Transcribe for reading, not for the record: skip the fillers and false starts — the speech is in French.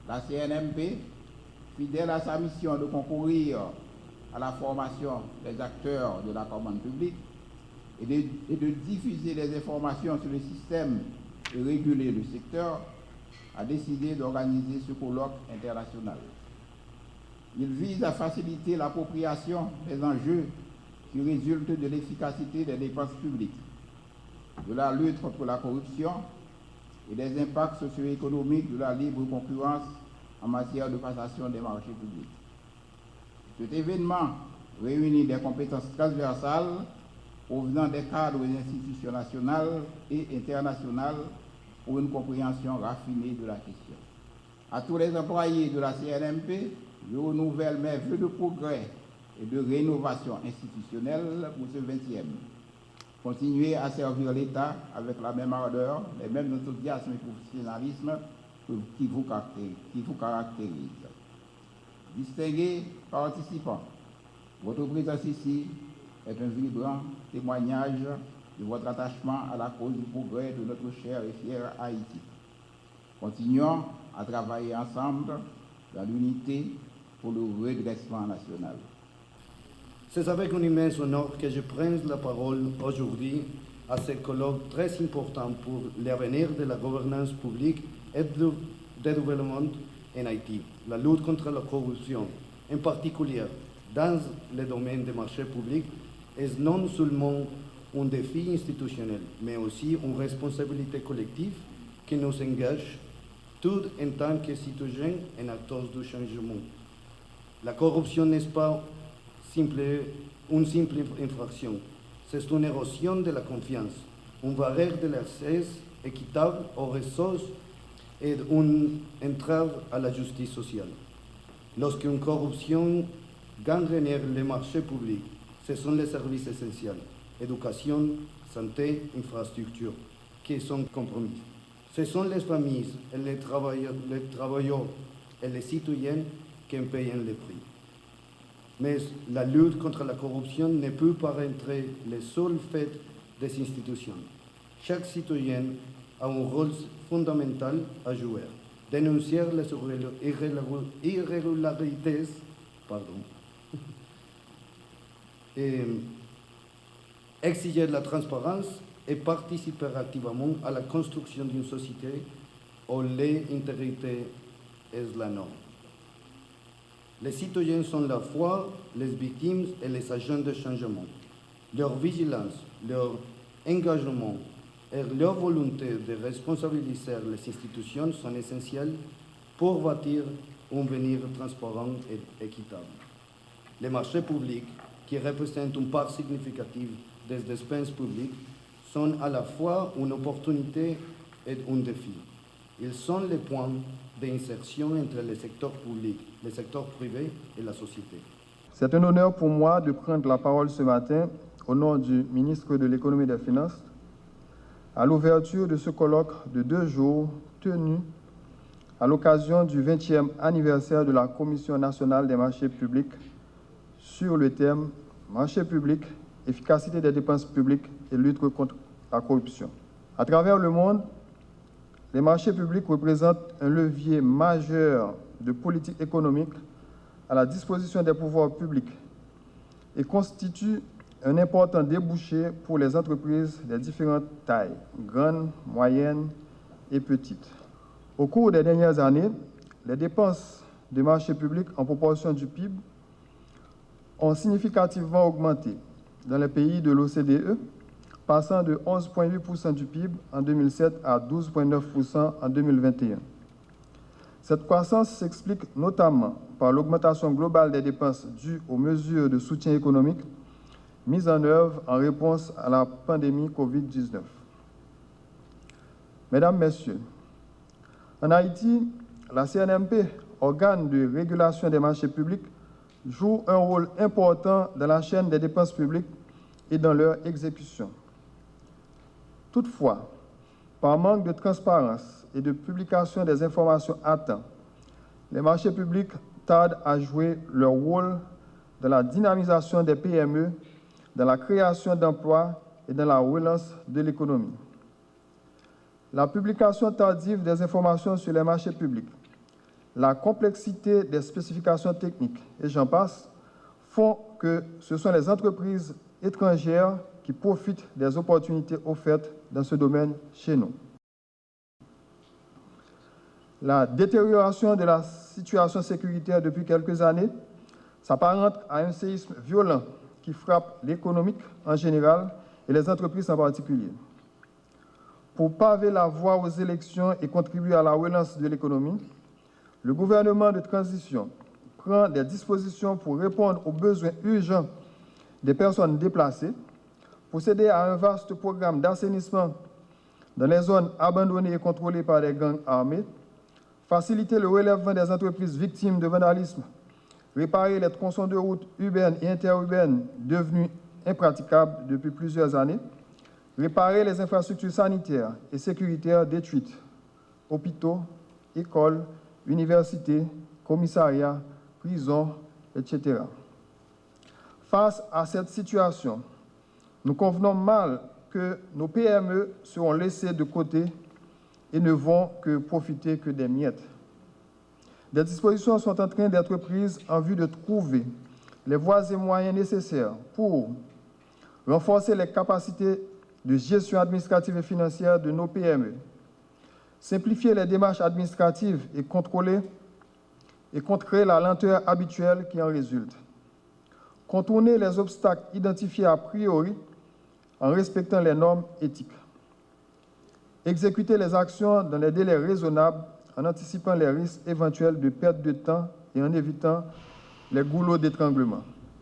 La CNMP, fidèle à sa mission de concourir à la formation des acteurs de la commande publique et de diffuser des informations sur le système et réguler le secteur, a décidé d'organiser ce colloque international. Il vise à faciliter l'appropriation des enjeux qui résultent de l'efficacité des dépenses publiques, de la lutte contre la corruption et des impacts socio-économiques de la libre concurrence en matière de passation des marchés publics. Cet événement réunit des compétences transversales provenant des cadres des institutions nationales et internationales pour une compréhension raffinée de la question. À tous les employés de la CNMP, je renouvelle mes vœux de progrès et de rénovation institutionnelle pour ce 20e. Continuez à servir l'État avec la même ardeur, les mêmes enthousiasmes et professionnalisme qui vous caractérisent. Distingués participants, votre présence ici est un vibrant témoignage de votre attachement à la cause du progrès de notre cher et fier Haïti. Continuons à travailler ensemble dans l'unité pour le redressement national. C'est avec un immense honneur que je prends la parole aujourd'hui à ce colloque très important pour l'avenir de la gouvernance publique et du développement en Haïti. La lutte contre la corruption, en particulier dans le domaine des marchés publics, est non seulement un défi institutionnel, mais aussi une responsabilité collective qui nous engage tous en tant que citoyens et acteurs du changement. La corruption n'est pas une simple infraction, c'est une érosion de la confiance, une barrière de l'accès équitable aux ressources et une entrave à la justice sociale. Lorsqu'une corruption gangrène les marchés publics, ce sont les services essentiels, éducation, santé, infrastructures, qui sont compromis. Ce sont les familles, et les travailleurs et les citoyens qui payent le prix. Mais la lutte contre la corruption ne peut pas être le seul fait des institutions. Chaque citoyen a un rôle fondamental à jouer. Dénoncer les irrégularités, et exiger la transparence et participer activement à la construction d'une société où l'intégrité est la norme. Les citoyens sont à la fois les victimes et les agents de changement. Leur vigilance, leur engagement et leur volonté de responsabiliser les institutions sont essentiels pour bâtir un avenir transparent et équitable. Les marchés publics, qui représentent une part significative des dépenses publiques, sont à la fois une opportunité et un défi. Ils sont les points d'insertion entre le secteur public, le secteur privé et la société. C'est un honneur pour moi de prendre la parole ce matin au nom du ministre de l'Économie et des Finances à l'ouverture de ce colloque de 2 jours tenu à l'occasion du 20e anniversaire de la Commission nationale des marchés publics sur le thème « Marchés publics, efficacité des dépenses publiques et lutte contre la corruption ». À travers le monde, les marchés publics représentent un levier majeur de politique économique à la disposition des pouvoirs publics et constituent un important débouché pour les entreprises de différentes tailles, grandes, moyennes et petites. Au cours des dernières années, les dépenses de marchés publics en proportion du PIB ont significativement augmenté dans les pays de l'OCDE, passant de 11,8% du PIB en 2007 à 12,9% en 2021. Cette croissance s'explique notamment par l'augmentation globale des dépenses dues aux mesures de soutien économique mises en œuvre en réponse à la pandémie Covid-19. Mesdames, Messieurs, en Haïti, la CNMP, organe de régulation des marchés publics, joue un rôle important dans la chaîne des dépenses publiques et dans leur exécution. Toutefois, par manque de transparence et de publication des informations à temps, les marchés publics tardent à jouer leur rôle dans la dynamisation des PME, dans la création d'emplois et dans la relance de l'économie. La publication tardive des informations sur les marchés publics, la complexité des spécifications techniques, et j'en passe, font que ce sont les entreprises étrangères qui profitent des opportunités offertes dans ce domaine chez nous. La détérioration de la situation sécuritaire depuis quelques années s'apparente à un séisme violent qui frappe l'économie en général et les entreprises en particulier. Pour paver la voie aux élections et contribuer à la relance de l'économie, le gouvernement de transition prend des dispositions pour répondre aux besoins urgents des personnes déplacées, procéder à un vaste programme d'assainissement dans les zones abandonnées et contrôlées par les gangs armés, faciliter le relèvement des entreprises victimes de vandalisme, réparer les tronçons de routes urbaines et interurbaines devenus impraticables depuis plusieurs années, réparer les infrastructures sanitaires et sécuritaires détruites, hôpitaux, écoles, universités, commissariats, prisons, etc. Face à cette situation, nous convenons mal que nos PME seront laissées de côté et ne vont que profiter que des miettes. Des dispositions sont en train d'être prises en vue de trouver les voies et moyens nécessaires pour renforcer les capacités de gestion administrative et financière de nos PME, simplifier les démarches administratives et contrer la lenteur habituelle qui en résulte, contourner les obstacles identifiés a priori en respectant les normes éthiques, exécuter les actions dans les délais raisonnables en anticipant les risques éventuels de perte de temps et en évitant les goulots d'étranglement.